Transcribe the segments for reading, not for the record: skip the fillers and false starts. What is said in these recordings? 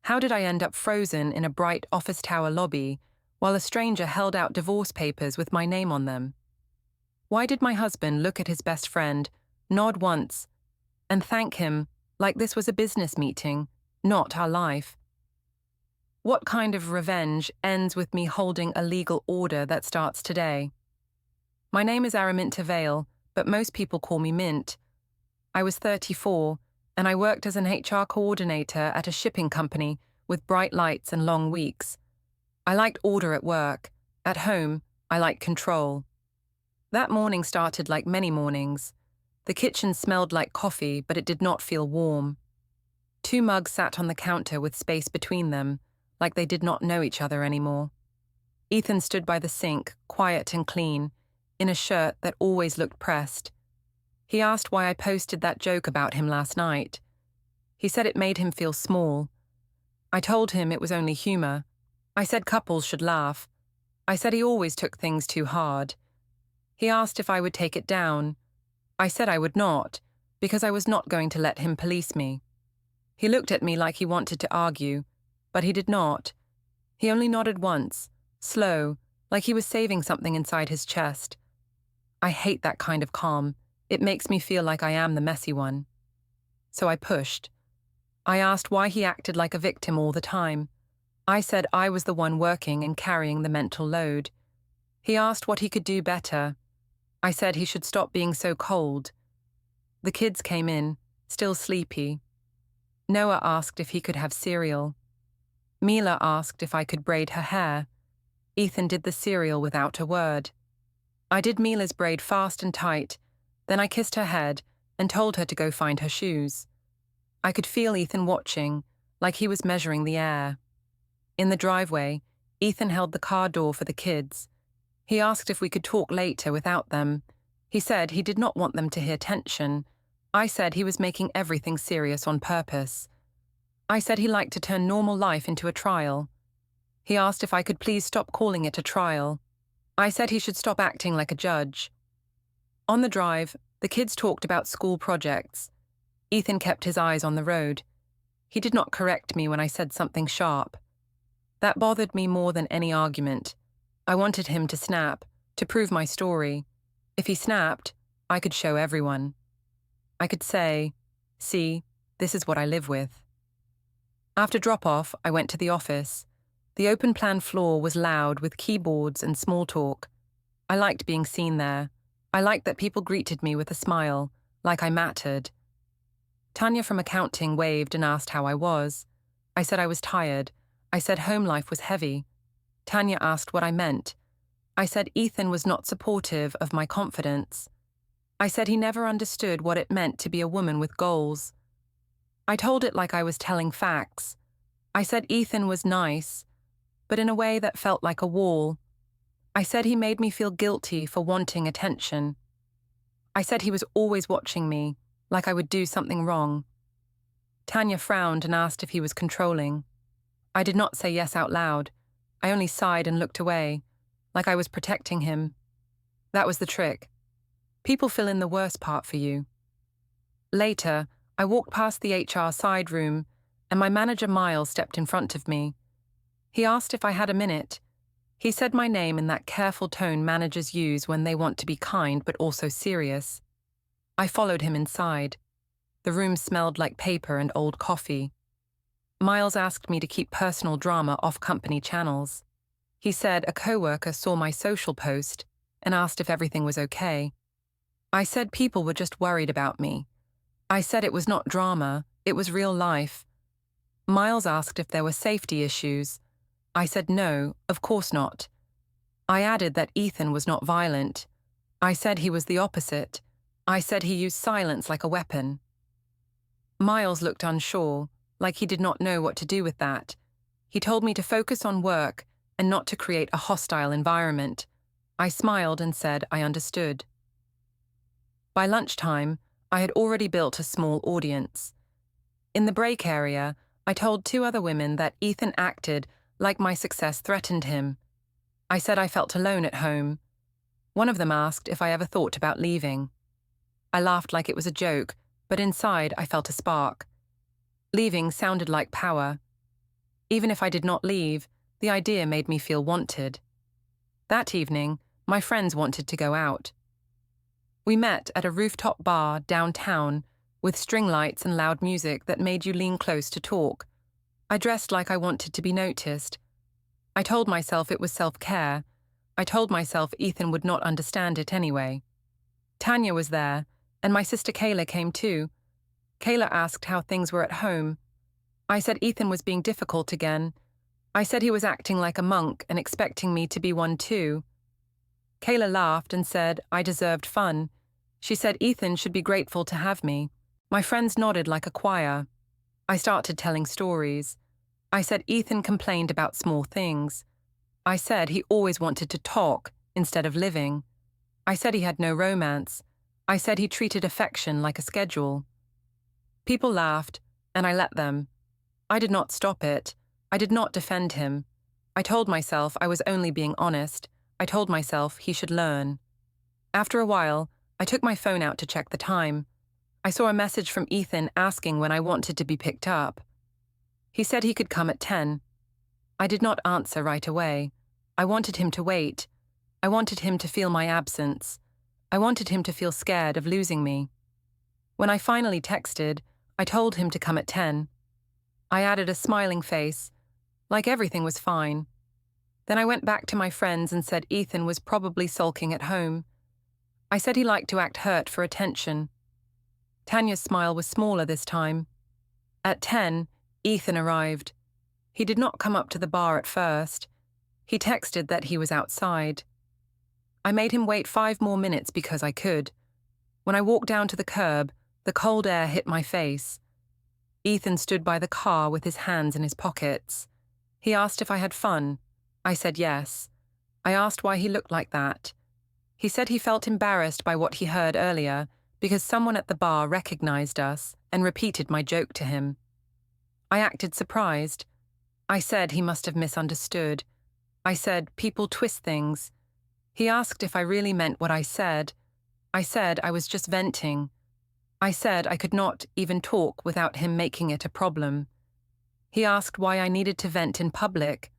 How did I end up frozen in a bright office tower lobby while a stranger held out divorce papers with my name on them? Why did my husband look at his best friend, nod once, and thank him like this was a business meeting, not our life? What kind of revenge ends with me holding a legal order that starts today? My name is Araminta Vail, but most people call me Mint. I was 34, and I worked as an HR coordinator at a shipping company with bright lights and long weeks. I liked order at work. At home, I liked control. That morning started like many mornings. The kitchen smelled like coffee, but it did not feel warm. 2 mugs sat on the counter with space between them, like they did not know each other anymore. Ethan stood by the sink, quiet and clean, in a shirt that always looked pressed. He asked why I posted that joke about him last night. He said it made him feel small. I told him it was only humor. I said couples should laugh. I said he always took things too hard. He asked if I would take it down. I said I would not, because I was not going to let him police me. He looked at me like he wanted to argue, but he did not. He only nodded once, slow, like he was saving something inside his chest. I hate that kind of calm. It makes me feel like I am the messy one. So I pushed. I asked why he acted like a victim all the time. I said I was the one working and carrying the mental load. He asked what he could do better. I said he should stop being so cold. The kids came in, still sleepy. Noah asked if he could have cereal. Mila asked if I could braid her hair. Ethan did the cereal without a word. I did Mila's braid fast and tight, then I kissed her head and told her to go find her shoes. I could feel Ethan watching, like he was measuring the air. In the driveway, Ethan held the car door for the kids. He asked if we could talk later without them. He said he did not want them to hear tension. I said he was making everything serious on purpose. I said he liked to turn normal life into a trial. He asked if I could please stop calling it a trial. I said he should stop acting like a judge. On the drive, the kids talked about school projects. Ethan kept his eyes on the road. He did not correct me when I said something sharp. That bothered me more than any argument. I wanted him to snap, to prove my story. If he snapped, I could show everyone. I could say, see, this is what I live with. After drop-off, I went to the office. The open-plan floor was loud with keyboards and small talk. I liked being seen there. I liked that people greeted me with a smile, like I mattered. Tanya from accounting waved and asked how I was. I said I was tired. I said home life was heavy. Tanya asked what I meant. I said Ethan was not supportive of my confidence. I said he never understood what it meant to be a woman with goals. I told it like I was telling facts. I said Ethan was nice, but in a way that felt like a wall. I said he made me feel guilty for wanting attention. I said he was always watching me, like I would do something wrong. Tanya frowned and asked if he was controlling. I did not say yes out loud. I only sighed and looked away, like I was protecting him. That was the trick. People fill in the worst part for you. Later, I walked past the HR side room, and my manager Miles stepped in front of me. He asked if I had a minute. He said my name in that careful tone managers use when they want to be kind but also serious. I followed him inside. The room smelled like paper and old coffee. Miles asked me to keep personal drama off company channels. He said a coworker saw my social post and asked if everything was okay. I said people were just worried about me. I said it was not drama, it was real life. Miles asked if there were safety issues. I said no, of course not. I added that Ethan was not violent. I said he was the opposite. I said he used silence like a weapon. Miles looked unsure, like he did not know what to do with that. He told me to focus on work and not to create a hostile environment. I smiled and said I understood. By lunchtime, I had already built a small audience. In the break area, I told 2 other women that Ethan acted like my success threatened him. I said I felt alone at home. One of them asked if I ever thought about leaving. I laughed like it was a joke, but inside I felt a spark. Leaving sounded like power. Even if I did not leave, the idea made me feel wanted. That evening, my friends wanted to go out. We met at a rooftop bar downtown with string lights and loud music that made you lean close to talk. I dressed like I wanted to be noticed. I told myself it was self-care. I told myself Ethan would not understand it anyway. Tanya was there, and my sister Kayla came too. Kayla asked how things were at home. I said Ethan was being difficult again. I said he was acting like a monk and expecting me to be one too. Kayla laughed and said I deserved fun. She said Ethan should be grateful to have me. My friends nodded like a choir. I started telling stories. I said Ethan complained about small things. I said he always wanted to talk instead of living. I said he had no romance. I said he treated affection like a schedule. People laughed, and I let them. I did not stop it. I did not defend him. I told myself I was only being honest. I told myself he should learn. After a while, I took my phone out to check the time. I saw a message from Ethan asking when I wanted to be picked up. He said he could come at 10. I did not answer right away. I wanted him to wait. I wanted him to feel my absence. I wanted him to feel scared of losing me. When I finally texted, I told him to come at 10. I added a smiling face, like everything was fine. Then I went back to my friends and said Ethan was probably sulking at home. I said he liked to act hurt for attention. Tanya's smile was smaller this time. At 10, Ethan arrived. He did not come up to the bar at first. He texted that he was outside. I made him wait 5 more minutes because I could. When I walked down to the curb, the cold air hit my face. Ethan stood by the car with his hands in his pockets. He asked if I had fun. I said yes. I asked why he looked like that. He said he felt embarrassed by what he heard earlier because someone at the bar recognized us and repeated my joke to him. I acted surprised. I said he must have misunderstood. I said people twist things. He asked if I really meant what I said. I said I was just venting. I said I could not even talk without him making it a problem. He asked why I needed to vent in public.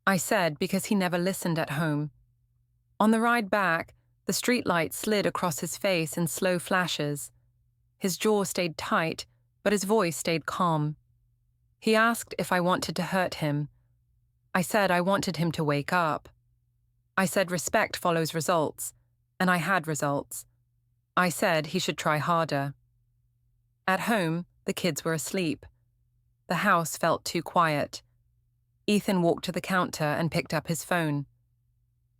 I said because he never listened at home. On the ride back, the streetlight slid across his face in slow flashes. His jaw stayed tight, but his voice stayed calm. He asked if I wanted to hurt him. I said I wanted him to wake up. I said respect follows results, and I had results. I said he should try harder. At home, the kids were asleep. The house felt too quiet. Ethan walked to the counter and picked up his phone.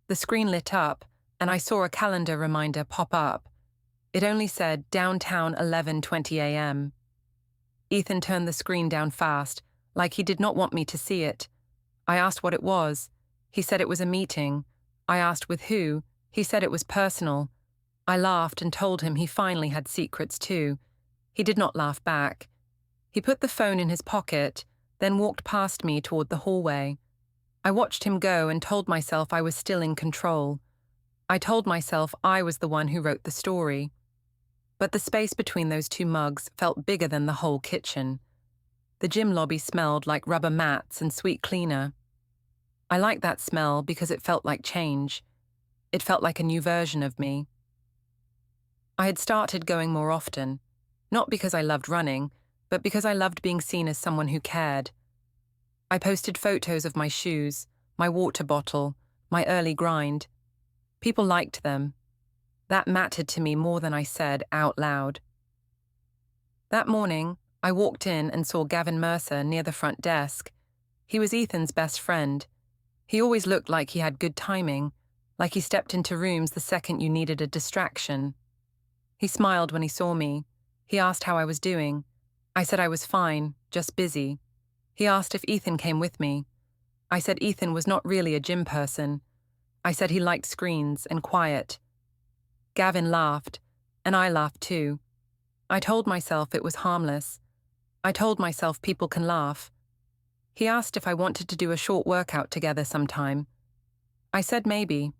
The screen lit up, and I saw a calendar reminder pop up. It only said downtown 11:20 a.m. Ethan turned the screen down fast, like he did not want me to see it. I asked what it was. He said it was a meeting. I asked with who. He said it was personal. I laughed and told him he finally had secrets too. He did not laugh back. He put the phone in his pocket, then walked past me toward the hallway. I watched him go and told myself I was still in control. I told myself I was the one who wrote the story. But the space between those 2 mugs felt bigger than the whole kitchen. The gym lobby smelled like rubber mats and sweet cleaner. I liked that smell because it felt like change. It felt like a new version of me. I had started going more often, not because I loved running, but because I loved being seen as someone who cared. I posted photos of my shoes, my water bottle, my early grind. People liked them. That mattered to me more than I said out loud. That morning, I walked in and saw Gavin Mercer near the front desk. He was Ethan's best friend. He always looked like he had good timing, like he stepped into rooms the second you needed a distraction. He smiled when he saw me. He asked how I was doing. I said I was fine, just busy. He asked if Ethan came with me. I said Ethan was not really a gym person. I said he liked screens and quiet. Gavin laughed, and I laughed too. I told myself it was harmless. I told myself people can laugh. He asked if I wanted to do a short workout together sometime. I said maybe.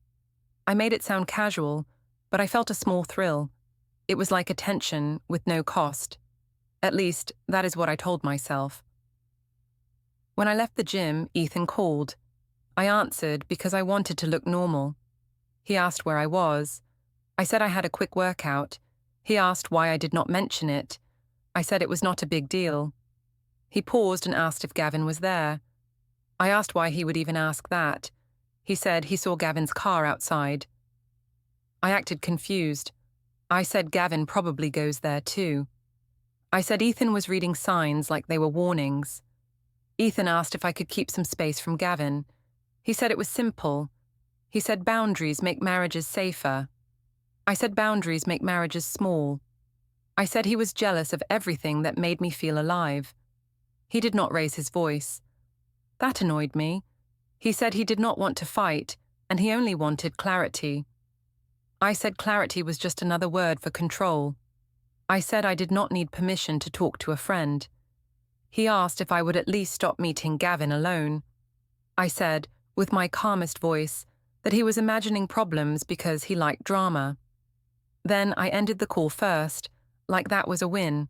I made it sound casual, but I felt a small thrill. It was like attention with no cost. At least, that is what I told myself. When I left the gym, Ethan called. I answered because I wanted to look normal. He asked where I was. I said I had a quick workout. He asked why I did not mention it. I said it was not a big deal. He paused and asked if Gavin was there. I asked why he would even ask that. He said he saw Gavin's car outside. I acted confused. I said Gavin probably goes there too. I said Ethan was reading signs like they were warnings. Ethan asked if I could keep some space from Gavin. He said it was simple. He said boundaries make marriages safer. I said boundaries make marriages small. I said he was jealous of everything that made me feel alive. He did not raise his voice. That annoyed me. He said he did not want to fight, and he only wanted clarity. I said clarity was just another word for control. I said I did not need permission to talk to a friend. He asked if I would at least stop meeting Gavin alone. I said, with my calmest voice, that he was imagining problems because he liked drama. Then I ended the call first, like that was a win.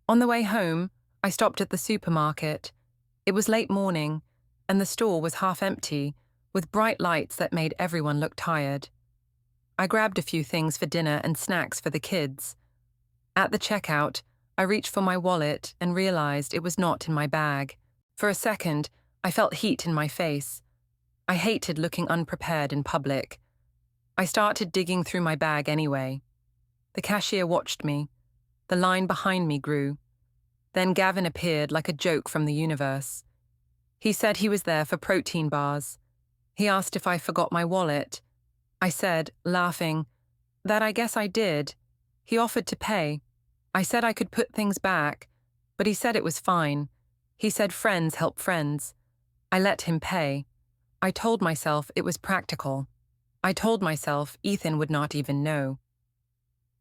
On the way home, I stopped at the supermarket. It was late morning, and the store was half empty, with bright lights that made everyone look tired. I grabbed a few things for dinner and snacks for the kids. At the checkout, I reached for my wallet and realized it was not in my bag. For a second, I felt heat in my face. I hated looking unprepared in public. I started digging through my bag anyway. The cashier watched me. The line behind me grew. Then Gavin appeared like a joke from the universe. He said he was there for protein bars. He asked if I forgot my wallet. I said, laughing, that I guess I did. He offered to pay. I said I could put things back, but he said it was fine. He said friends help friends. I let him pay. I told myself it was practical. I told myself Ethan would not even know.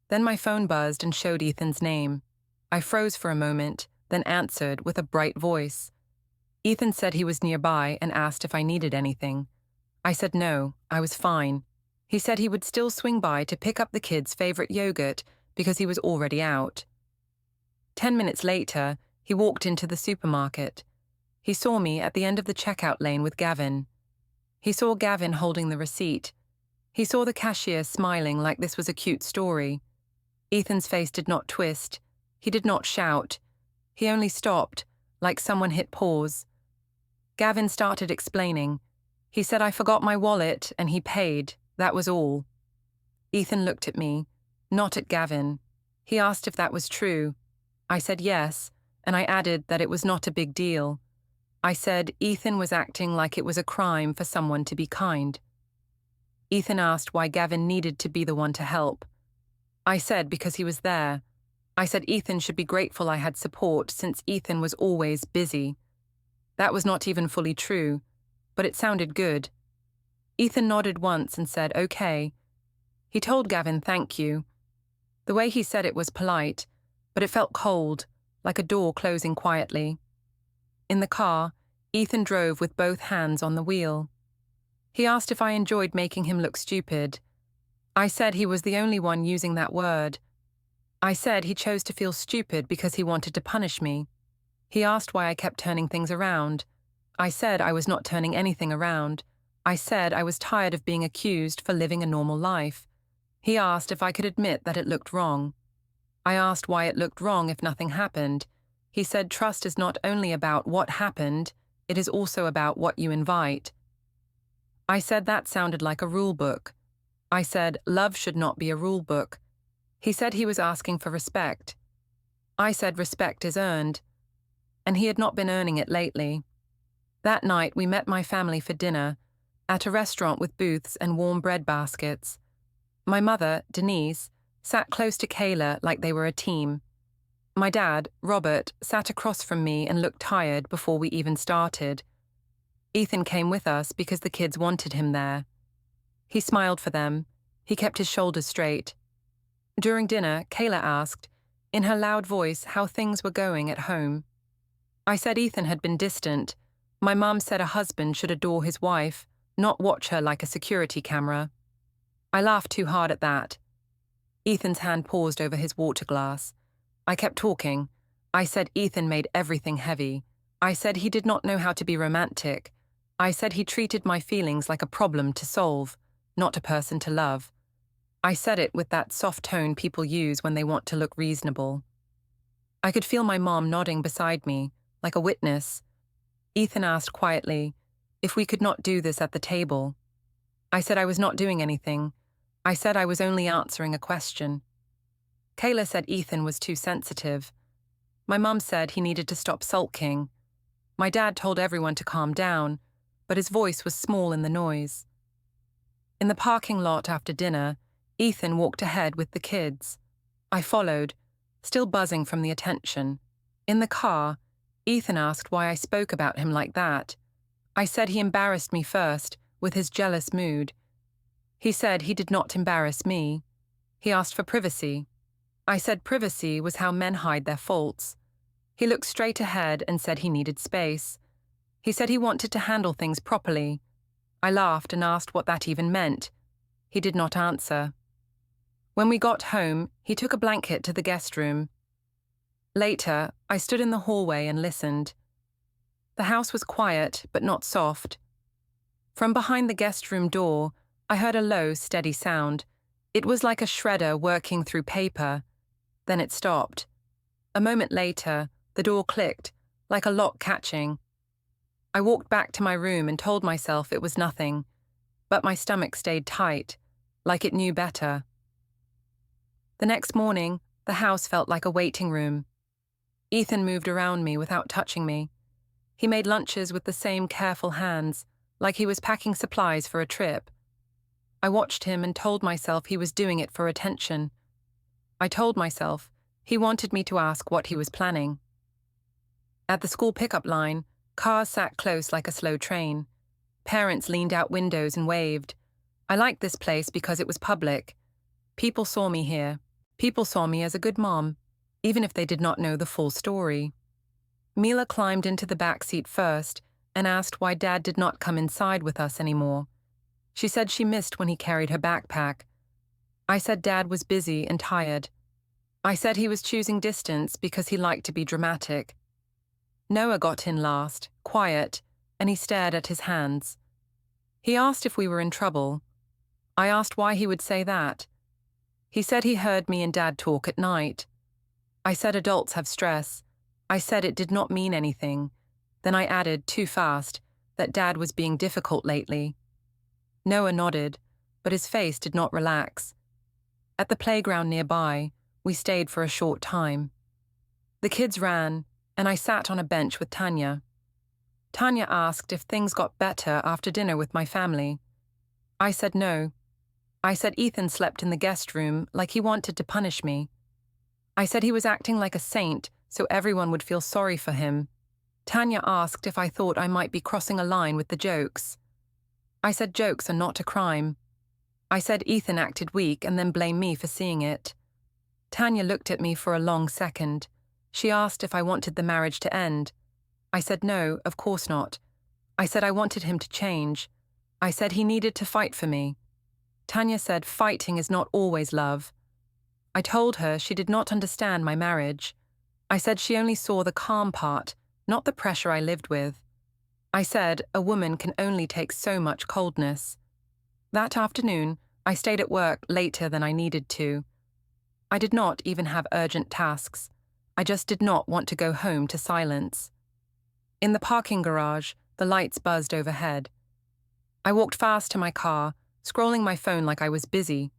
Then my phone buzzed and showed Ethan's name. I froze for a moment, then answered with a bright voice. Ethan said he was nearby and asked if I needed anything. I said no, I was fine. He said he would still swing by to pick up the kids' favorite yogurt because he was already out. 10 minutes later, he walked into the supermarket. He saw me at the end of the checkout lane with Gavin. He saw Gavin holding the receipt. He saw the cashier smiling like this was a cute story. Ethan's face did not twist. He did not shout. He only stopped, like someone hit pause. Gavin started explaining. He said I forgot my wallet and he paid. That was all. Ethan looked at me, not at Gavin. He asked if that was true. I said yes, and I added that it was not a big deal. I said Ethan was acting like it was a crime for someone to be kind. Ethan asked why Gavin needed to be the one to help. I said because he was there. I said Ethan should be grateful I had support since Ethan was always busy. That was not even fully true, but it sounded good. Ethan nodded once and said, okay. He told Gavin thank you. The way he said it was polite, but it felt cold, like a door closing quietly. In the car, Ethan drove with both hands on the wheel. He asked if I enjoyed making him look stupid. I said he was the only one using that word. I said he chose to feel stupid because he wanted to punish me. He asked why I kept turning things around. I said I was not turning anything around. I said I was tired of being accused for living a normal life. He asked if I could admit that it looked wrong. I asked why it looked wrong if nothing happened. He said trust is not only about what happened, it is also about what you invite. I said that sounded like a rule book. I said love should not be a rule book. He said he was asking for respect. I said respect is earned, and he had not been earning it lately. That night we met my family for dinner, at a restaurant with booths and warm bread baskets. My mother, Denise, sat close to Kayla like they were a team. My dad, Robert, sat across from me and looked tired before we even started. Ethan came with us because the kids wanted him there. He smiled for them. He kept his shoulders straight. During dinner, Kayla asked, in her loud voice, how things were going at home. I said Ethan had been distant. My mum said a husband should adore his wife, not watch her like a security camera. I laughed too hard at that. Ethan's hand paused over his water glass. I kept talking. I said Ethan made everything heavy. I said he did not know how to be romantic. I said he treated my feelings like a problem to solve, not a person to love. I said it with that soft tone people use when they want to look reasonable. I could feel my mom nodding beside me, like a witness. Ethan asked quietly if we could not do this at the table. I said I was not doing anything. I said I was only answering a question. Kayla said Ethan was too sensitive. My mum said he needed to stop sulking. My dad told everyone to calm down, but his voice was small in the noise. In the parking lot after dinner, Ethan walked ahead with the kids. I followed, still buzzing from the attention. In the car, Ethan asked why I spoke about him like that. I said he embarrassed me first, with his jealous mood. He said he did not embarrass me. He asked for privacy. I said privacy was how men hide their faults. He looked straight ahead and said he needed space. He said he wanted to handle things properly. I laughed and asked what that even meant. He did not answer. When we got home, he took a blanket to the guest room. Later, I stood in the hallway and listened. The house was quiet, but not soft. From behind the guest room door, I heard a low, steady sound. It was like a shredder working through paper. Then it stopped. A moment later, the door clicked, like a lock catching. I walked back to my room and told myself it was nothing, but my stomach stayed tight, like it knew better. The next morning, the house felt like a waiting room. Ethan moved around me without touching me. He made lunches with the same careful hands, like he was packing supplies for a trip. I watched him and told myself he was doing it for attention. I told myself he wanted me to ask what he was planning. At the school pickup line, cars sat close like a slow train. Parents leaned out windows and waved. I liked this place because it was public. People saw me here. People saw me as a good mom, even if they did not know the full story. Mila climbed into the back seat first and asked why Dad did not come inside with us anymore. She said she missed when he carried her backpack. I said Dad was busy and tired. I said he was choosing distance because he liked to be dramatic. Noah got in last, quiet, and he stared at his hands. He asked if we were in trouble. I asked why he would say that. He said he heard me and Dad talk at night. I said adults have stress. I said it did not mean anything. Then I added, too fast, that Dad was being difficult lately. Noah nodded, but his face did not relax. At the playground nearby, we stayed for a short time. The kids ran, and I sat on a bench with Tanya. Tanya asked if things got better after dinner with my family. I said no. I said Ethan slept in the guest room like he wanted to punish me. I said he was acting like a saint so everyone would feel sorry for him. Tanya asked if I thought I might be crossing a line with the jokes. I said jokes are not a crime. I said Ethan acted weak and then blamed me for seeing it. Tanya looked at me for a long second. She asked if I wanted the marriage to end. I said no, of course not. I said I wanted him to change. I said he needed to fight for me. Tanya said fighting is not always love. I told her she did not understand my marriage. I said she only saw the calm part, not the pressure I lived with. I said a woman can only take so much coldness. That afternoon, I stayed at work later than I needed to. I did not even have urgent tasks. I just did not want to go home to silence. In the parking garage, the lights buzzed overhead. I walked fast to my car, scrolling my phone like I was busy.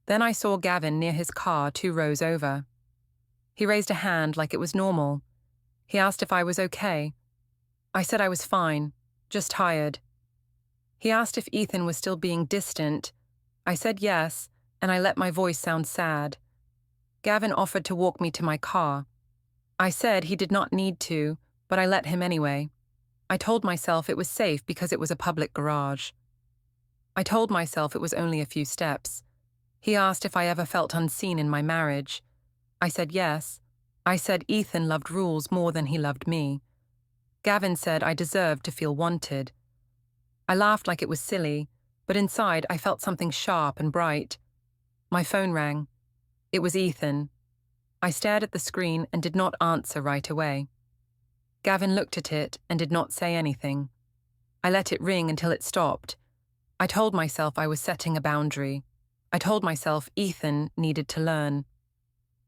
Then I saw Gavin near his car 2 rows over. He raised a hand like it was normal. He asked if I was okay. I said I was fine, just tired. He asked if Ethan was still being distant. I said yes, and I let my voice sound sad. Gavin offered to walk me to my car. I said he did not need to, but I let him anyway. I told myself it was safe because it was a public garage. I told myself it was only a few steps. He asked if I ever felt unseen in my marriage. I said yes. I said Ethan loved rules more than he loved me. Gavin said I deserved to feel wanted. I laughed like it was silly, but inside I felt something sharp and bright. My phone rang. It was Ethan. I stared at the screen and did not answer right away. Gavin looked at it and did not say anything. I let it ring until it stopped. I told myself I was setting a boundary. I told myself Ethan needed to learn.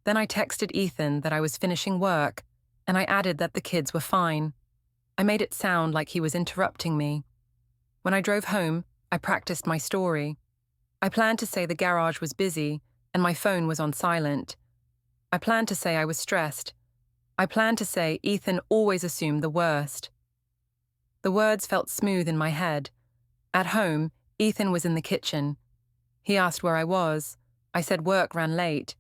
Then I texted Ethan that I was finishing work, and I added that the kids were fine. I made it sound like he was interrupting me. When I drove home, I practiced my story. I planned to say the garage was busy and my phone was on silent. I planned to say I was stressed. I planned to say Ethan always assumed the worst. The words felt smooth in my head. At home, Ethan was in the kitchen. He asked where I was. I said work ran late.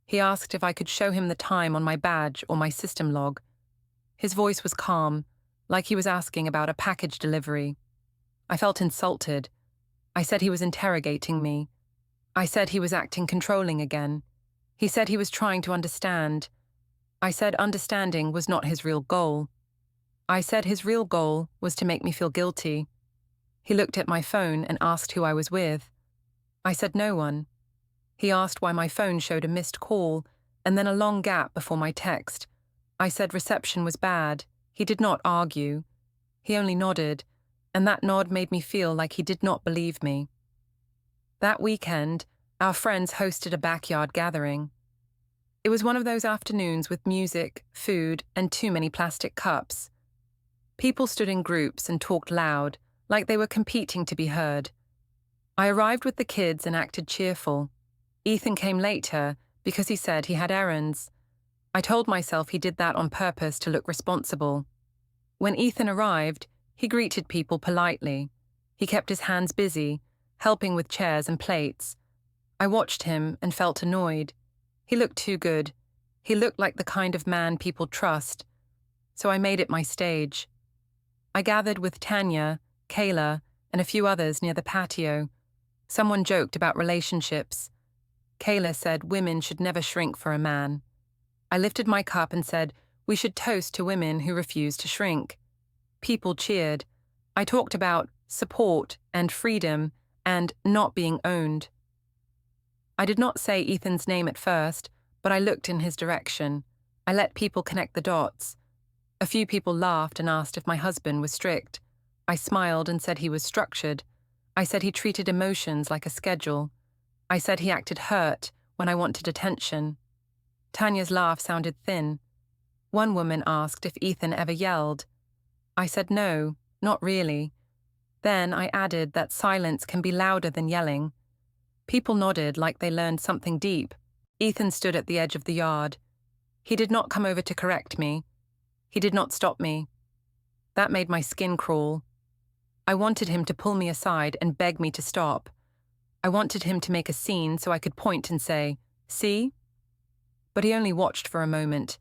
He asked if I could show him the time on my badge or my system log. His voice was calm, like he was asking about a package delivery. I felt insulted. I said he was interrogating me. I said he was acting controlling again. He said he was trying to understand. I said understanding was not his real goal. I said his real goal was to make me feel guilty. He looked at my phone and asked who I was with. I said no one. He asked why my phone showed a missed call and then a long gap before my text. I said reception was bad. He did not argue. He only nodded, and that nod made me feel like he did not believe me. That weekend, our friends hosted a backyard gathering. It was one of those afternoons with music, food, and too many plastic cups. People stood in groups and talked loud, like they were competing to be heard. I arrived with the kids and acted cheerful. Ethan came later because he said he had errands. I told myself he did that on purpose to look responsible. When Ethan arrived, he greeted people politely. He kept his hands busy, helping with chairs and plates. I watched him and felt annoyed. He looked too good. He looked like the kind of man people trust. So I made it my stage. I gathered with Tanya, Kayla, and a few others near the patio. Someone joked about relationships. Kayla said women should never shrink for a man. I lifted my cup and said we should toast to women who refuse to shrink. People cheered. I talked about support and freedom and not being owned. I did not say Ethan's name at first, but I looked in his direction. I let people connect the dots. A few people laughed and asked if my husband was strict. I smiled and said he was structured. I said he treated emotions like a schedule. I said he acted hurt when I wanted attention. Tanya's laugh sounded thin. One woman asked if Ethan ever yelled. I said no, not really. Then I added that silence can be louder than yelling. People nodded like they learned something deep. Ethan stood at the edge of the yard. He did not come over to correct me. He did not stop me. That made my skin crawl. I wanted him to pull me aside and beg me to stop. I wanted him to make a scene so I could point and say, "See?" But he only watched for a moment,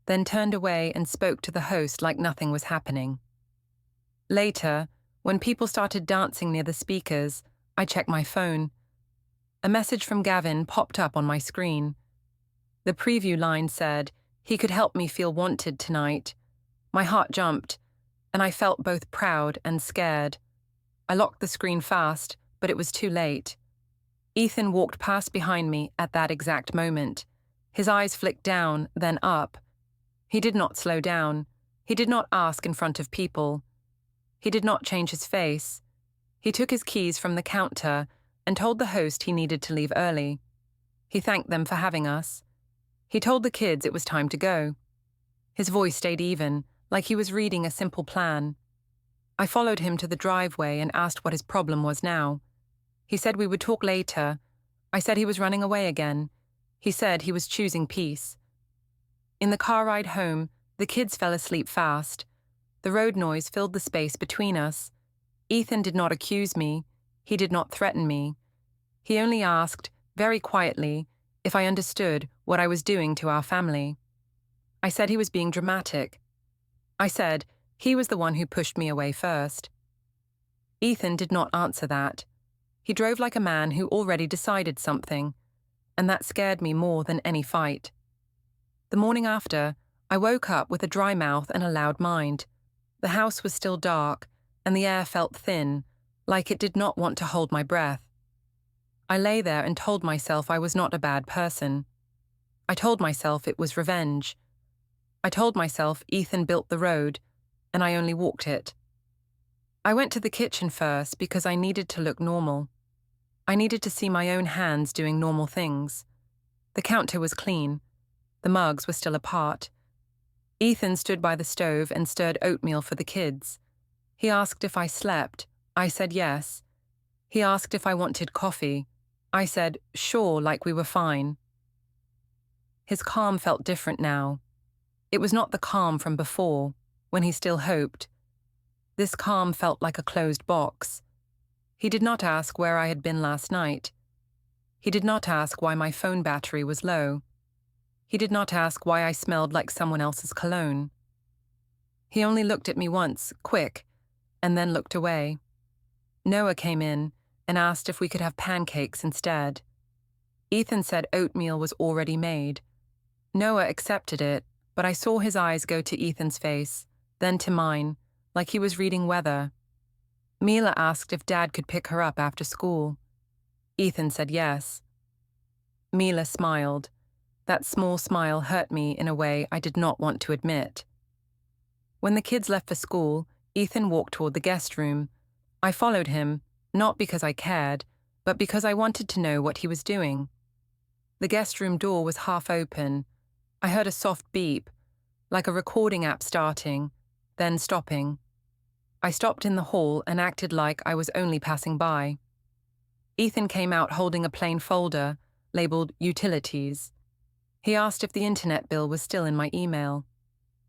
then turned away and spoke to the host like nothing was happening. Later, when people started dancing near the speakers, I checked my phone. A message from Gavin popped up on my screen. The preview line said, he could help me feel wanted tonight. My heart jumped, and I felt both proud and scared. I locked the screen fast, but it was too late. Ethan walked past behind me at that exact moment. His eyes flicked down, then up. He did not slow down. He did not ask in front of people. He did not change his face. He took his keys from the counter and told the host he needed to leave early. He thanked them for having us. He told the kids it was time to go. His voice stayed even, like he was reading a simple plan. I followed him to the driveway and asked what his problem was now. He said we would talk later. I said he was running away again. He said he was choosing peace. In the car ride home, the kids fell asleep fast. The road noise filled the space between us. Ethan did not accuse me. He did not threaten me. He only asked, very quietly, if I understood what I was doing to our family. I said he was being dramatic. I said he was the one who pushed me away first. Ethan did not answer that. He drove like a man who already decided something, and that scared me more than any fight. The morning after, I woke up with a dry mouth and a loud mind. The house was still dark, and the air felt thin, like it did not want to hold my breath. I lay there and told myself I was not a bad person. I told myself it was revenge. I told myself Ethan built the road, and I only walked it. I went to the kitchen first because I needed to look normal. I needed to see my own hands doing normal things. The counter was clean. The mugs were still apart. Ethan stood by the stove and stirred oatmeal for the kids. He asked if I slept. I said yes. He asked if I wanted coffee. I said, sure, like we were fine. His calm felt different now. It was not the calm from before, when he still hoped. This calm felt like a closed box. He did not ask where I had been last night. He did not ask why my phone battery was low. He did not ask why I smelled like someone else's cologne. He only looked at me once, quick, and then looked away. Noah came in and asked if we could have pancakes instead. Ethan said oatmeal was already made. Noah accepted it, but I saw his eyes go to Ethan's face, then to mine, like he was reading weather. Mila asked if Dad could pick her up after school. Ethan said yes. Mila smiled. That small smile hurt me in a way I did not want to admit. When the kids left for school, Ethan walked toward the guest room. I followed him, not because I cared, but because I wanted to know what he was doing. The guest room door was half open. I heard a soft beep, like a recording app starting, then stopping. I stopped in the hall and acted like I was only passing by. Ethan came out holding a plain folder, labeled Utilities. He asked if the internet bill was still in my email.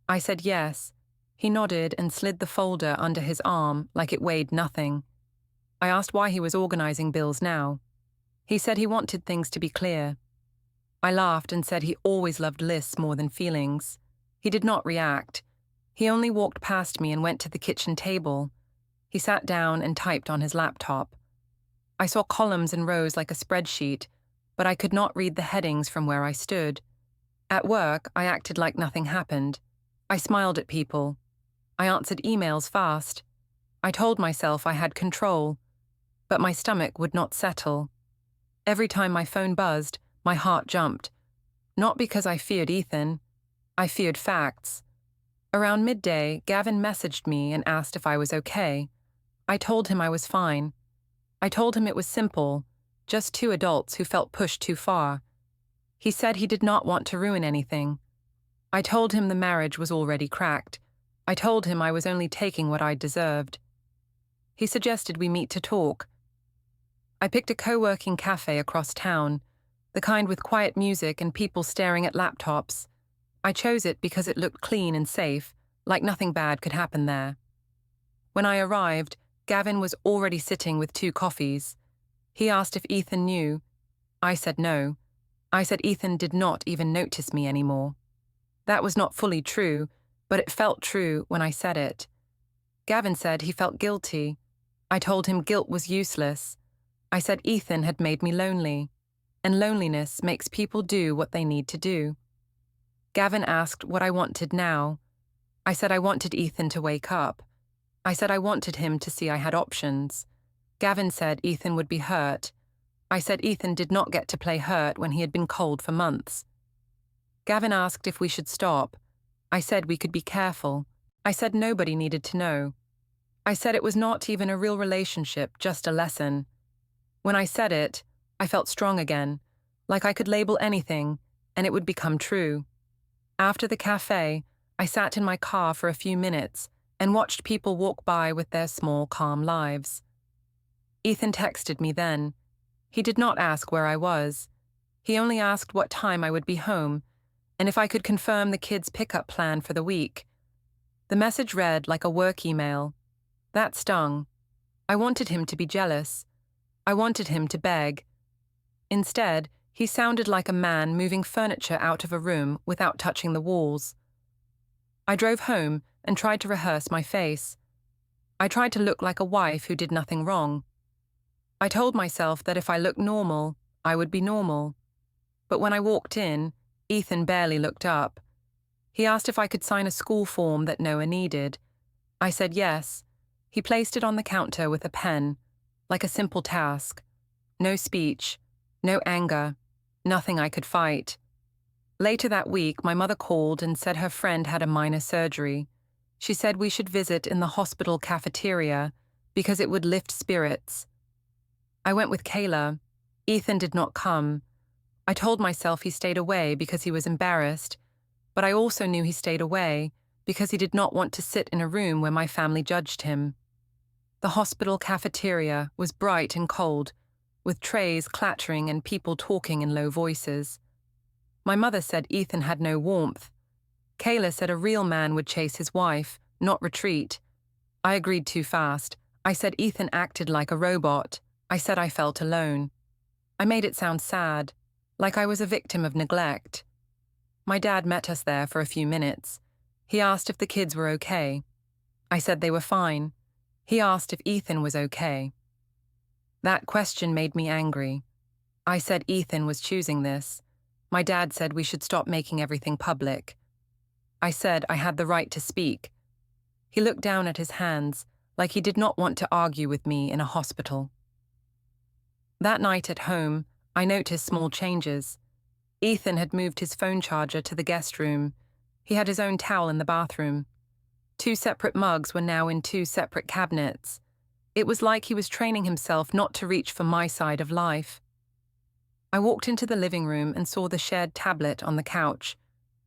I said yes. He nodded and slid the folder under his arm like it weighed nothing. I asked why he was organizing bills now. He said he wanted things to be clear. I laughed and said he always loved lists more than feelings. He did not react. He only walked past me and went to the kitchen table. He sat down and typed on his laptop. I saw columns and rows like a spreadsheet, but I could not read the headings from where I stood. At work, I acted like nothing happened. I smiled at people. I answered emails fast. I told myself I had control, but my stomach would not settle. Every time my phone buzzed, my heart jumped. Not because I feared Ethan. I feared facts. Around midday, Gavin messaged me and asked if I was okay. I told him I was fine. I told him it was simple, just two adults who felt pushed too far. He said he did not want to ruin anything. I told him the marriage was already cracked. I told him I was only taking what I deserved. He suggested we meet to talk. I picked a co-working cafe across town, the kind with quiet music and people staring at laptops. I chose it because it looked clean and safe, like nothing bad could happen there. When I arrived, Gavin was already sitting with 2 coffees. He asked if Ethan knew. I said no. I said Ethan did not even notice me anymore. That was not fully true, but it felt true when I said it. Gavin said he felt guilty. I told him guilt was useless. I said Ethan had made me lonely, and loneliness makes people do what they need to do. Gavin asked what I wanted now. I said I wanted Ethan to wake up. I said I wanted him to see I had options. Gavin said Ethan would be hurt. I said Ethan did not get to play hurt when he had been cold for months. Gavin asked if we should stop. I said we could be careful. I said nobody needed to know. I said it was not even a real relationship, just a lesson. When I said it, I felt strong again, like I could label anything, and it would become true. After the cafe, I sat in my car for a few minutes and watched people walk by with their small, calm lives. Ethan texted me then. He did not ask where I was. He only asked what time I would be home, and if I could confirm the kids' pickup plan for the week. The message read like a work email. That stung. I wanted him to be jealous. I wanted him to beg. Instead, he sounded like a man moving furniture out of a room without touching the walls. I drove home and tried to rehearse my face. I tried to look like a wife who did nothing wrong. I told myself that if I looked normal, I would be normal. But when I walked in, Ethan barely looked up. He asked if I could sign a school form that Noah needed. I said yes. He placed it on the counter with a pen, like a simple task. No speech, no anger, nothing I could fight. Later that week, my mother called and said her friend had a minor surgery. She said we should visit in the hospital cafeteria because it would lift spirits. I went with Kayla. Ethan did not come. I told myself he stayed away because he was embarrassed, but I also knew he stayed away because he did not want to sit in a room where my family judged him. The hospital cafeteria was bright and cold, with trays clattering and people talking in low voices. My mother said Ethan had no warmth. Kayla said a real man would chase his wife, not retreat. I agreed too fast. I said Ethan acted like a robot. I said I felt alone. I made it sound sad, like I was a victim of neglect. My dad met us there for a few minutes. He asked if the kids were okay. I said they were fine. He asked if Ethan was okay. That question made me angry. I said Ethan was choosing this. My dad said we should stop making everything public. I said I had the right to speak. He looked down at his hands, like he did not want to argue with me in a hospital. That night at home, I noticed small changes. Ethan had moved his phone charger to the guest room. He had his own towel in the bathroom. 2 separate mugs were now in 2 separate cabinets. It was like he was training himself not to reach for my side of life. I walked into the living room and saw the shared tablet on the couch.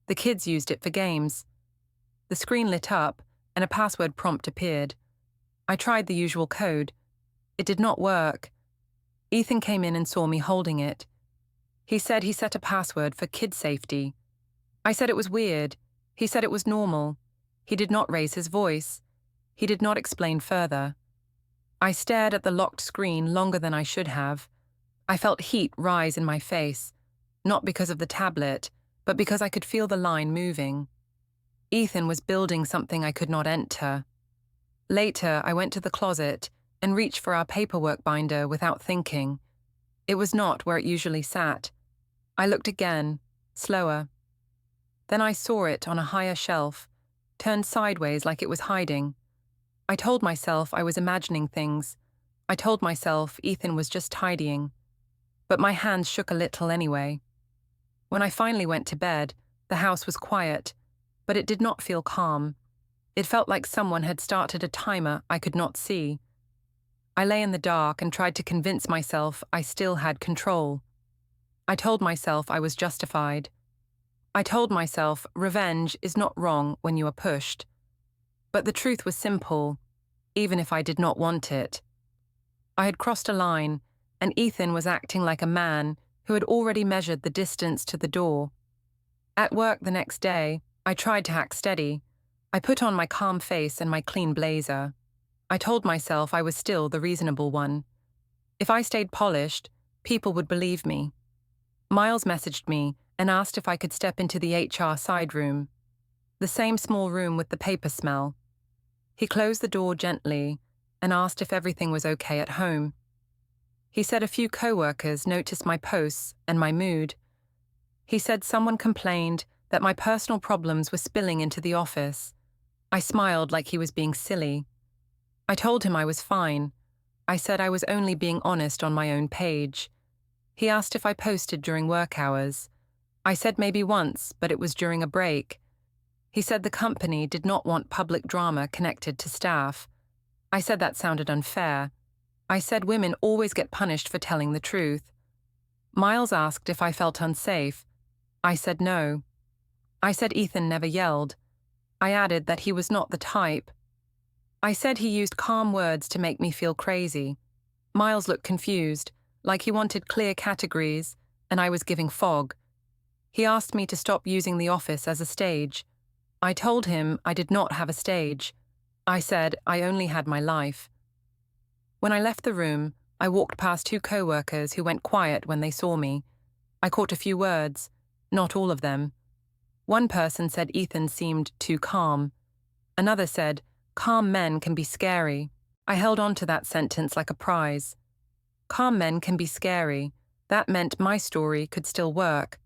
The kids used it for games. The screen lit up, and a password prompt appeared. I tried the usual code. It did not work. Ethan came in and saw me holding it. He said he set a password for kid safety. I said it was weird. He said it was normal. He did not raise his voice. He did not explain further. I stared at the locked screen longer than I should have. I felt heat rise in my face, not because of the tablet, but because I could feel the line moving. Ethan was building something I could not enter. Later, I went to the closet and reached for our paperwork binder without thinking. It was not where it usually sat. I looked again, slower. Then I saw it on a higher shelf, turned sideways like it was hiding. I told myself I was imagining things. I told myself Ethan was just tidying. But my hands shook a little anyway. When I finally went to bed, the house was quiet, but it did not feel calm. It felt like someone had started a timer I could not see. I lay in the dark and tried to convince myself I still had control. I told myself I was justified. I told myself revenge is not wrong when you are pushed. But the truth was simple, even if I did not want it. I had crossed a line, and Ethan was acting like a man who had already measured the distance to the door. At work the next day, I tried to act steady. I put on my calm face and my clean blazer. I told myself I was still the reasonable one. If I stayed polished, people would believe me. Miles messaged me and asked if I could step into the HR side room, the same small room with the paper smell. He closed the door gently and asked if everything was okay at home. He said a few co-workers noticed my posts and my mood. He said someone complained that my personal problems were spilling into the office. I smiled like he was being silly. I told him I was fine. I said I was only being honest on my own page. He asked if I posted during work hours. I said maybe once, but it was during a break. He said the company did not want public drama connected to staff. I said that sounded unfair. I said women always get punished for telling the truth. Miles asked if I felt unsafe. I said no. I said Ethan never yelled. I added that he was not the type. I said he used calm words to make me feel crazy. Miles looked confused, like he wanted clear categories, and I was giving fog. He asked me to stop using the office as a stage. I told him I did not have a stage. I said I only had my life. When I left the room, I walked past 2 co-workers who went quiet when they saw me. I caught a few words, not all of them. One person said Ethan seemed too calm. Another said, calm men can be scary. I held on to that sentence like a prize. Calm men can be scary. That meant my story could still work.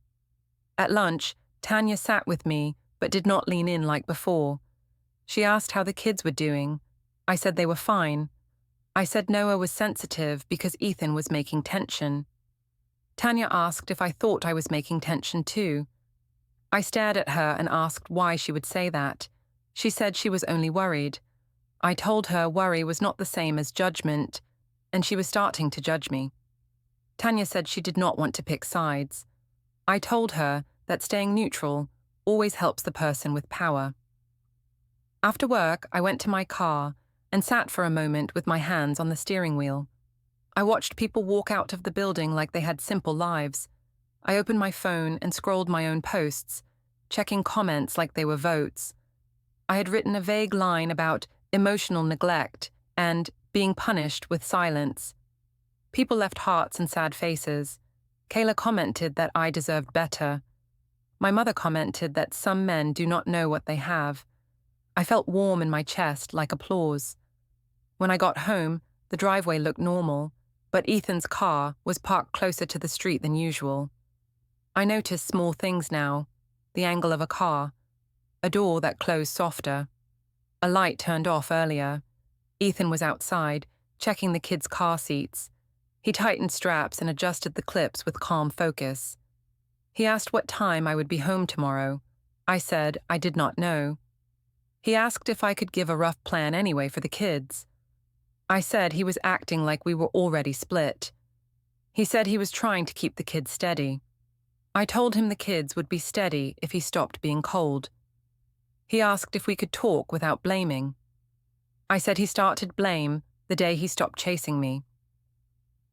At lunch, Tanya sat with me, but did not lean in like before. She asked how the kids were doing. I said they were fine. I said Noah was sensitive because Ethan was making tension. Tanya asked if I thought I was making tension too. I stared at her and asked why she would say that. She said she was only worried. I told her worry was not the same as judgment, and she was starting to judge me. Tanya said she did not want to pick sides. I told her that staying neutral always helps the person with power. After work, I went to my car and sat for a moment with my hands on the steering wheel. I watched people walk out of the building like they had simple lives. I opened my phone and scrolled my own posts, checking comments like they were votes. I had written a vague line about emotional neglect and being punished with silence. People left hearts and sad faces. Kayla commented that I deserved better. My mother commented that some men do not know what they have. I felt warm in my chest, like applause. When I got home, the driveway looked normal, but Ethan's car was parked closer to the street than usual. I noticed small things now: the angle of a car, a door that closed softer, a light turned off earlier. Ethan was outside, checking the kids' car seats. He tightened straps and adjusted the clips with calm focus. He asked what time I would be home tomorrow. I said I did not know. He asked if I could give a rough plan anyway for the kids. I said he was acting like we were already split. He said he was trying to keep the kids steady. I told him the kids would be steady if he stopped being cold. He asked if we could talk without blaming. I said he started blame the day he stopped chasing me.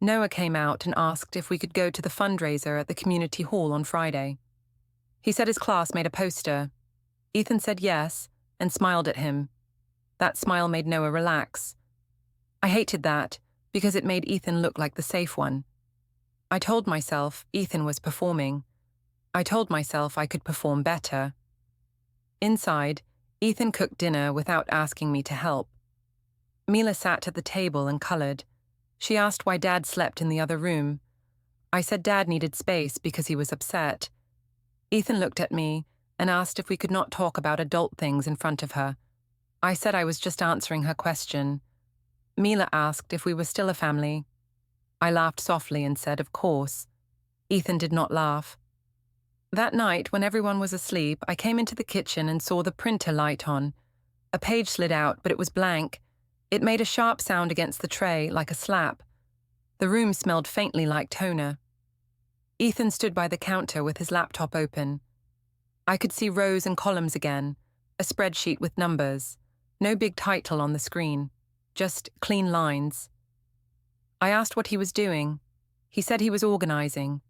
Noah came out and asked if we could go to the fundraiser at the community hall on Friday. He said his class made a poster. Ethan said yes and smiled at him. That smile made Noah relax. I hated that because it made Ethan look like the safe one. I told myself Ethan was performing. I told myself I could perform better. Inside, Ethan cooked dinner without asking me to help. Mila sat at the table and colored. She asked why Dad slept in the other room. I said Dad needed space because he was upset. Ethan looked at me and asked if we could not talk about adult things in front of her. I said I was just answering her question. Mila asked if we were still a family. I laughed softly and said, of course. Ethan did not laugh. That night, when everyone was asleep, I came into the kitchen and saw the printer light on. A page slid out, but it was blank. It made a sharp sound against the tray, like a slap. The room smelled faintly like toner. Ethan stood by the counter with his laptop open. I could see rows and columns again, a spreadsheet with numbers. No big title on the screen, just clean lines. I asked what he was doing. He said he was organizing.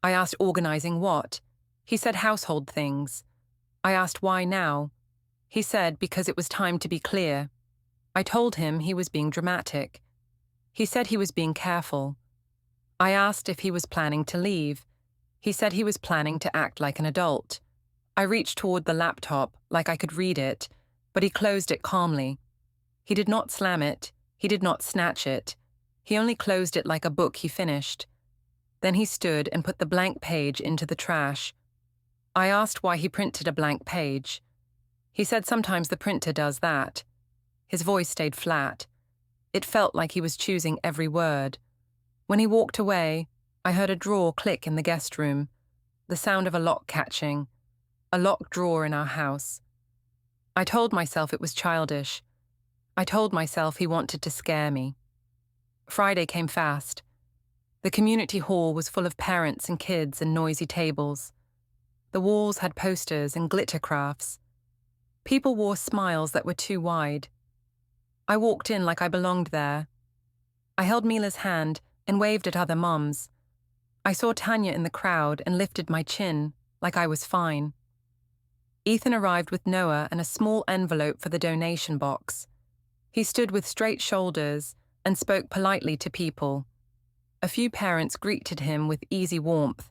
I asked organizing what? He said household things. I asked why now. He said because it was time to be clear. I told him he was being dramatic. He said he was being careful. I asked if he was planning to leave. He said he was planning to act like an adult. I reached toward the laptop like I could read it, but he closed it calmly. He did not slam it. He did not snatch it. He only closed it like a book he finished. Then he stood and put the blank page into the trash. I asked why he printed a blank page. He said sometimes the printer does that. His voice stayed flat. It felt like he was choosing every word. When he walked away, I heard a drawer click in the guest room, the sound of a lock catching, a locked drawer in our house. I told myself it was childish. I told myself he wanted to scare me. Friday came fast. The community hall was full of parents and kids and noisy tables. The walls had posters and glitter crafts. People wore smiles that were too wide. I walked in like I belonged there. I held Mila's hand and waved at other moms. I saw Tanya in the crowd and lifted my chin like I was fine. Ethan arrived with Noah and a small envelope for the donation box. He stood with straight shoulders and spoke politely to people. A few parents greeted him with easy warmth.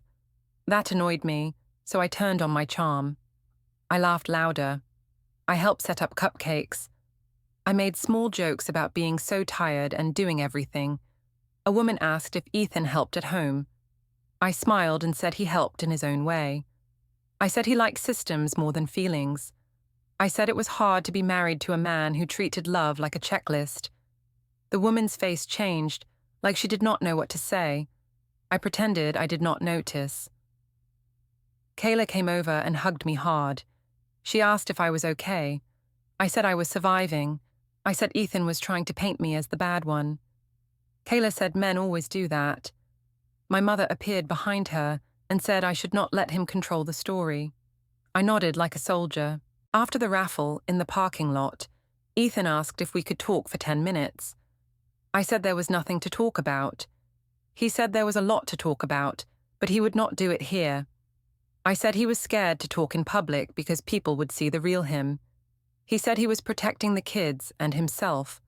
That annoyed me, so I turned on my charm. I laughed louder. I helped set up cupcakes. I made small jokes about being so tired and doing everything. A woman asked if Ethan helped at home. I smiled and said he helped in his own way. I said he liked systems more than feelings. I said it was hard to be married to a man who treated love like a checklist. The woman's face changed, like she did not know what to say. I pretended I did not notice. Kayla came over and hugged me hard. She asked if I was okay. I said I was surviving. I said Ethan was trying to paint me as the bad one. Kayla said men always do that. My mother appeared behind her and said I should not let him control the story. I nodded like a soldier. After the raffle, in the parking lot, Ethan asked if we could talk for 10 minutes. I said there was nothing to talk about. He said there was a lot to talk about, but he would not do it here. I said he was scared to talk in public because people would see the real him. He said he was protecting the kids and himself.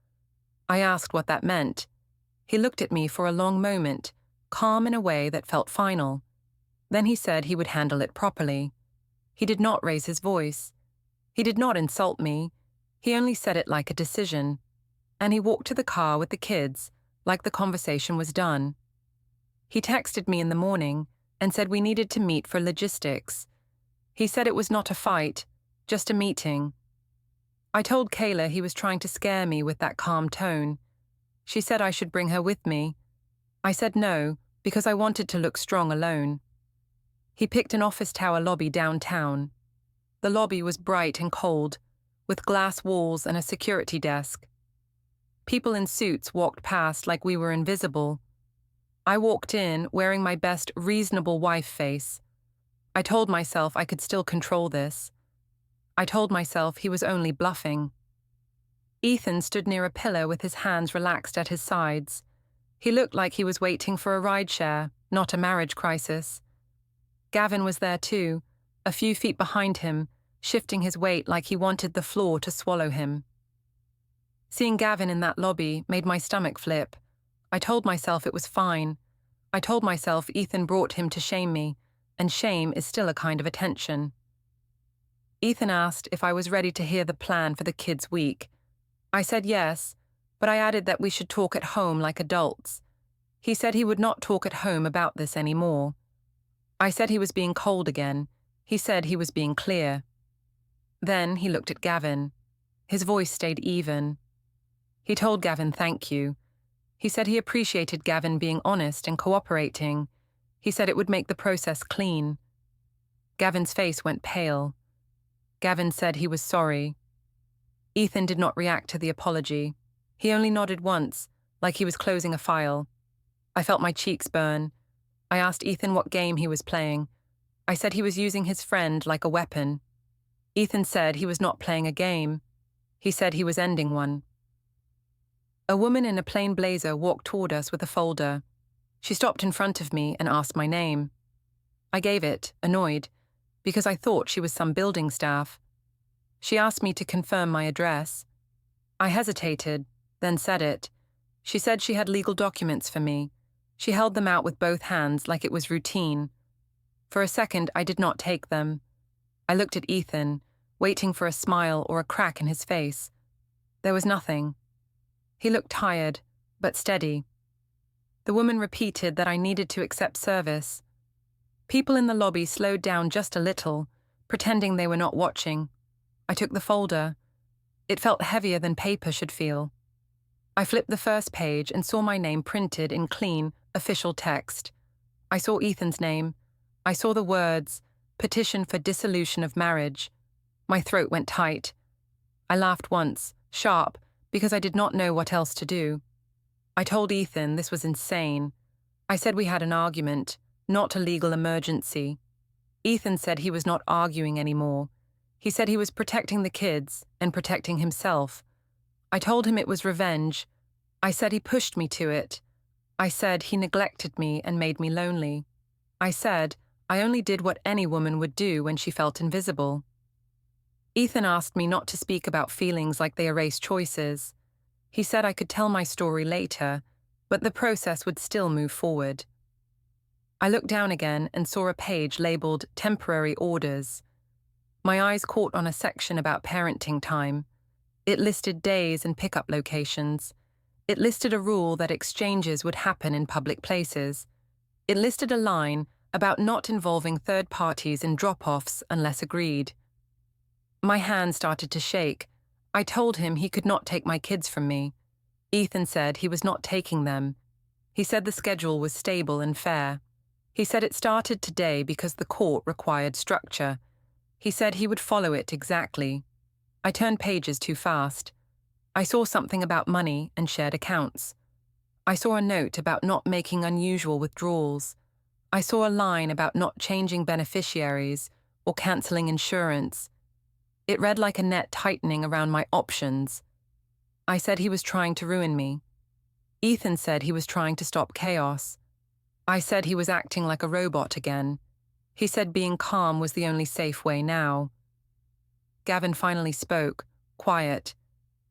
I asked what that meant. He looked at me for a long moment, calm in a way that felt final. Then he said he would handle it properly. He did not raise his voice. He did not insult me. He only said it like a decision. And he walked to the car with the kids, like the conversation was done. He texted me in the morning and said we needed to meet for logistics. He said it was not a fight, just a meeting. I told Kayla he was trying to scare me with that calm tone. She said I should bring her with me. I said no, because I wanted to look strong alone. He picked an office tower lobby downtown. The lobby was bright and cold, with glass walls and a security desk. People in suits walked past like we were invisible. I walked in wearing my best reasonable wife face. I told myself I could still control this. I told myself he was only bluffing. Ethan stood near a pillar with his hands relaxed at his sides. He looked like he was waiting for a rideshare, not a marriage crisis. Gavin was there too, a few feet behind him, shifting his weight like he wanted the floor to swallow him. Seeing Gavin in that lobby made my stomach flip. I told myself it was fine. I told myself Ethan brought him to shame me, and shame is still a kind of attention. Ethan asked if I was ready to hear the plan for the kids' week. I said yes, but I added that we should talk at home like adults. He said he would not talk at home about this anymore. I said he was being cold again. He said he was being clear. Then he looked at Gavin. His voice stayed even. He told Gavin thank you. He said he appreciated Gavin being honest and cooperating. He said it would make the process clean. Gavin's face went pale. Gavin said he was sorry. Ethan did not react to the apology. He only nodded once, like he was closing a file. I felt my cheeks burn. I asked Ethan what game he was playing. I said he was using his friend like a weapon. Ethan said he was not playing a game. He said he was ending one. A woman in a plain blazer walked toward us with a folder. She stopped in front of me and asked my name. I gave it, annoyed, because I thought she was some building staff. She asked me to confirm my address. I hesitated, then said it. She said she had legal documents for me. She held them out with both hands like it was routine. For a second, I did not take them. I looked at Ethan, waiting for a smile or a crack in his face. There was nothing. He looked tired, but steady. The woman repeated that I needed to accept service. People in the lobby slowed down just a little, pretending they were not watching. I took the folder. It felt heavier than paper should feel. I flipped the first page and saw my name printed in clean, official text. I saw Ethan's name. I saw the words, "Petition for dissolution of marriage." My throat went tight. I laughed once, sharp, because I did not know what else to do. I told Ethan this was insane. I said we had an argument, not a legal emergency. Ethan said he was not arguing anymore. He said he was protecting the kids and protecting himself. I told him it was revenge. I said he pushed me to it. I said he neglected me and made me lonely. I said I only did what any woman would do when she felt invisible. Ethan asked me not to speak about feelings like they erase choices. He said I could tell my story later, but the process would still move forward. I looked down again and saw a page labeled Temporary Orders. My eyes caught on a section about parenting time. It listed days and pickup locations. It listed a rule that exchanges would happen in public places. It listed a line about not involving third parties in drop-offs unless agreed. My hand started to shake. I told him he could not take my kids from me. Ethan said he was not taking them. He said the schedule was stable and fair. He said it started today because the court required structure. He said he would follow it exactly. I turned pages too fast. I saw something about money and shared accounts. I saw a note about not making unusual withdrawals. I saw a line about not changing beneficiaries or cancelling insurance. It read like a net tightening around my options. I said he was trying to ruin me. Ethan said he was trying to stop chaos. I said he was acting like a robot again. He said being calm was the only safe way now. Gavin finally spoke, quiet.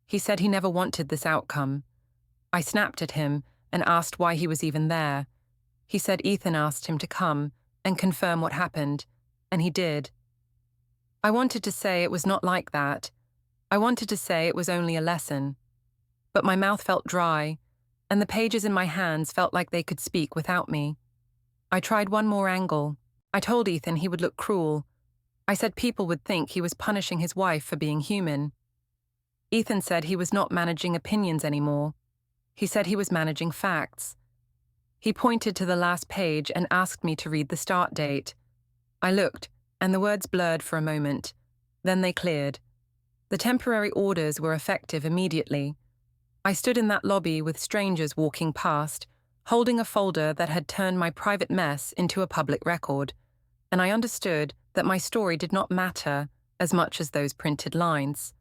He said he never wanted this outcome. I snapped at him and asked why he was even there. He said Ethan asked him to come and confirm what happened, and he did. I wanted to say it was not like that. I wanted to say it was only a lesson. But my mouth felt dry, and the pages in my hands felt like they could speak without me. I tried one more angle. I told Ethan he would look cruel. I said people would think he was punishing his wife for being human. Ethan said he was not managing opinions anymore. He said he was managing facts. He pointed to the last page and asked me to read the start date. I looked, and the words blurred for a moment. Then they cleared. The temporary orders were effective immediately. I stood in that lobby with strangers walking past, holding a folder that had turned my private mess into a public record, and I understood that my story did not matter as much as those printed lines.